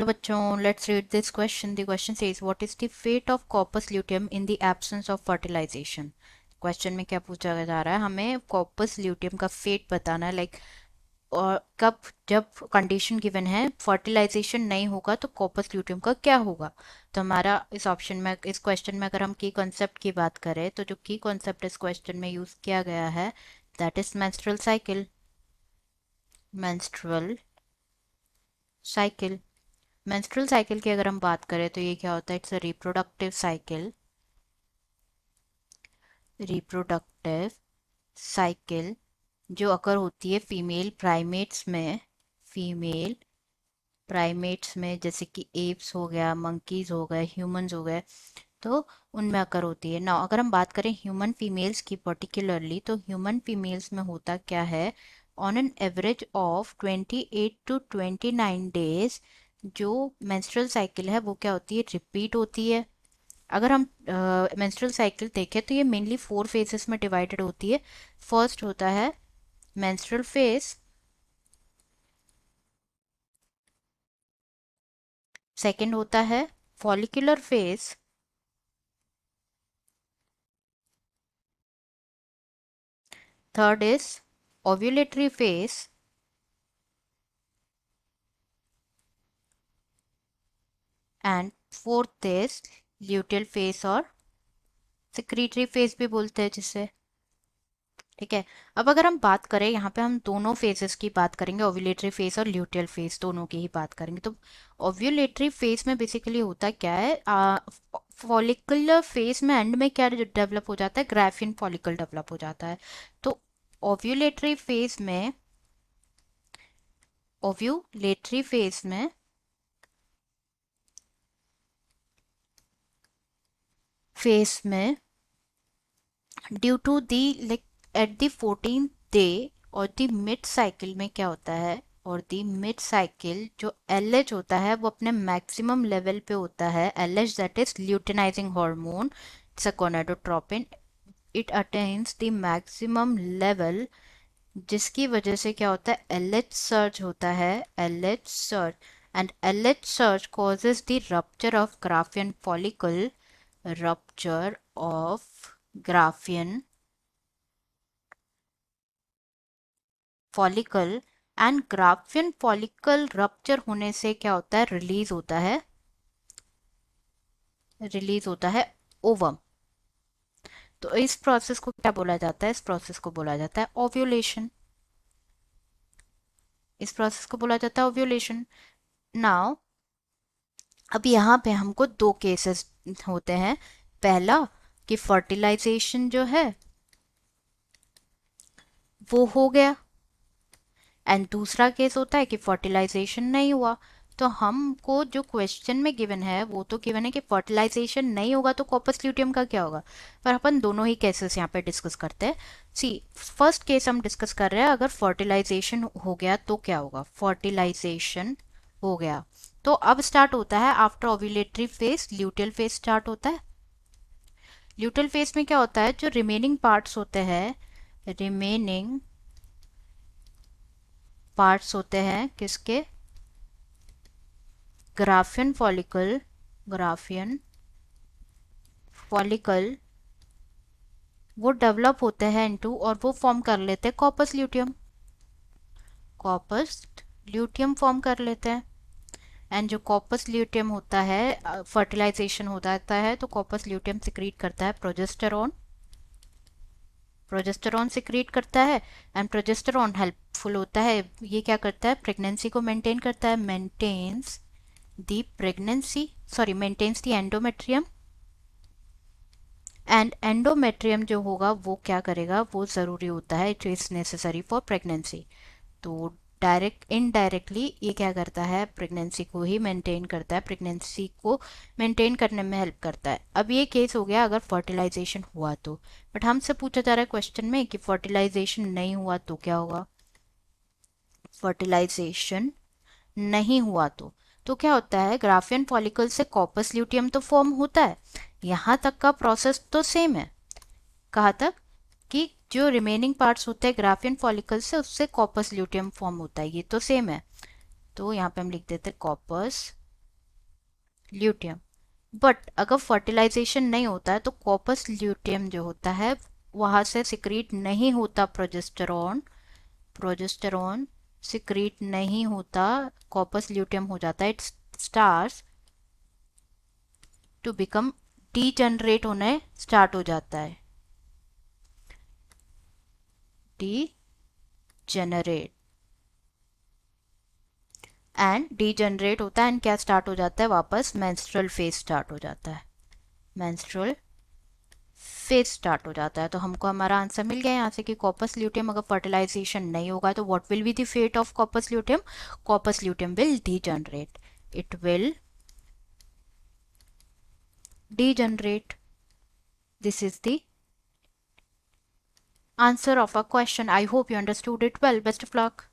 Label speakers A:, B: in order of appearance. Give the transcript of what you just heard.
A: बच्चों, let's read this question. The question says, what is the fate of corpus luteum in the absence of fertilization? Question में क्या पूछा जा रहा है, हमें कॉर्पस ल्यूटियम का फेट बताना है, लाइक और कब, जब कंडीशन गिवन है फर्टिलाइजेशन नहीं होगा तो कॉर्पस ल्यूटियम का क्या होगा। तो हमारा इस ऑप्शन में, इस क्वेश्चन में अगर हम की कॉन्सेप्ट की बात करें तो जो की कॉन्सेप्ट इस क्वेश्चन में यूज किया गया है that is menstrual cycle. Menstrual cycle menstrual cycle की अगर हम बात करें तो ये क्या होता है, it's a reproductive cycle. Reproductive cycle जो अकर होती है फीमेल प्राइमेट्स में। फीमेल प्राइमेट्स में जैसे कि एप्स हो गया, मंकीज हो गए, ह्यूमंस हो गए, तो उनमें अकर होती है ना। अगर हम बात करें ह्यूमन फीमेल्स की पर्टिकुलरली, तो ह्यूमन फीमेल्स में होता क्या है, on an average of 28 to 29 days जो मेंस्ट्रुअल साइकिल है वो क्या होती है, रिपीट होती है। अगर हम मेंस्ट्रुअल साइकिल देखें तो ये मेनली 4 फेजेस में डिवाइडेड होती है। फर्स्ट होता है मेंस्ट्रुअल फेज, सेकंड होता है follicular phase, third is ovulatory phase, and fourth is luteal phase और सिक्रीटरी फेज भी बोलते हैं जिसे। ठीक है। अब अगर हम बात करें, यहाँ पे हम दोनों फेजेस की बात करेंगे, ओव्यूलेटरी फेज और ल्यूटियल फेज दोनों की ही बात करेंगे। तो ओव्यूलेटरी फेज में बेसिकली होता क्या है, फॉलिकुलर फेज में एंड में क्या डेवलप हो जाता है, ग्राफियन फॉलिकल डेवलप हो जाता है। तो ओव्यूलेटरी फेज में, ओव्यूलेटरी फेज में due to the, like at the 14th day और द मिड साइकिल में क्या होता है, और द मिड साइकिल जो एलएच होता है वो अपने मैक्सिमम लेवल पे होता है। LH that is luteinising hormone, it's a gonadotropin. It attains the maximum level, जिसकी वजह से क्या होता है, एलएच सर्ज होता है, LH surge. And LH surge causes the rupture of Graafian follicle, rupture of Graafian follicle. And Graafian follicle rupture होने से क्या होता है, रिलीज होता है ओवम। तो इस प्रोसेस को क्या बोला जाता है, इस प्रोसेस को बोला जाता है ओव्यूलेशन। इस प्रोसेस को बोला जाता है ओव्यूलेशन। नाउ अब यहाँ पे हमको दो केसेस होते हैं। पहला कि फर्टिलाइजेशन जो है वो हो गया, एंड दूसरा केस होता है कि फर्टिलाइजेशन नहीं हुआ। तो हमको जो क्वेश्चन में गिवन है वो तो गिवन है कि फर्टिलाइजेशन नहीं होगा तो कॉर्पस ल्यूटियम का क्या होगा, पर अपन दोनों ही केसेस यहाँ पे डिस्कस करते हैं। सी, फर्स्ट केस हम डिस्कस कर रहे हैं, अगर फर्टिलाइजेशन हो गया तो क्या होगा। फर्टिलाइजेशन हो गया तो अब स्टार्ट होता है after ovulatory phase, luteal phase start होता है। ल्यूटियल फेज में क्या होता है, जो रिमेनिंग पार्ट्स होते हैं, रिमेनिंग पार्ट्स होते हैं किसके, ग्राफियन फॉलिकल, ग्राफियन फॉलिकल वो डेवलप होते हैं इनटू, और वो फॉर्म कर लेते हैं corpus luteum. Corpus luteum form कर लेते हैं। एंड जो कॉर्पस ल्यूटियम होता है, फर्टिलाइजेशन हो जाता है तो कॉर्पस ल्यूटियम सिक्रीट करता है प्रोजेस्टेरॉन। प्रोजेस्टेरॉन सिक्रीट करता है, एंड प्रोजेस्टेरॉन हेल्पफुल होता है, ये क्या करता है, प्रेगनेंसी को मेंटेन करता है, maintains the pregnancy, sorry maintains the endometrium. And endometrium जो होगा वो क्या करेगा, वो ज़रूरी होता है, it is necessary for pregnancy. तो डायरेक्ट इनडायरेक्टली ये क्या करता है, प्रेगनेंसी को ही मेंटेन करता है, प्रेगनेंसी को मेंटेन करने में हेल्प करता है। अब ये केस हो गया अगर फर्टिलाइजेशन हुआ तो, बट हमसे पूछा जा रहा है क्वेश्चन में कि फर्टिलाइजेशन नहीं हुआ तो क्या होगा। फर्टिलाइजेशन नहीं हुआ तो क्या होता है, ग्राफियन फॉलिकल से कॉर्पस ल्यूटियम तो फॉर्म होता है, यहाँ तक का प्रोसेस तो सेम है। कहाँ तक कि जो रिमेनिंग पार्ट्स होते हैं ग्राफियन फॉलिकल से, उससे कॉर्पस ल्यूटियम फॉर्म होता है, ये तो सेम है। तो यहाँ पे हम लिख देते हैं कॉर्पस ल्यूटियम। बट अगर फर्टिलाइजेशन नहीं होता है तो कॉर्पस ल्यूटियम जो होता है वहां से सिक्रीट नहीं होता प्रोजेस्टेरॉन, प्रोजेस्टेरॉन सिक्रीट नहीं होता, कॉर्पस ल्यूटियम हो जाता है, it starts to become degenerate होने स्टार्ट हो जाता है, डीजेनरेट, एंड डीजनरेट होता है एंड क्या स्टार्ट हो जाता है वापस मेंस्ट्रुअल फेज स्टार्ट हो जाता है, मेंस्ट्रुअल फेज स्टार्ट हो जाता है। तो हमको हमारा आंसर मिल गया यहाँ से कि कॉर्पस ल्यूटियम अगर फर्टिलाइजेशन नहीं होगा तो what will be the fate of corpus luteum, corpus luteum will degenerate, it will degenerate. This is the answer of our question. I hope you understood it well. Best of luck.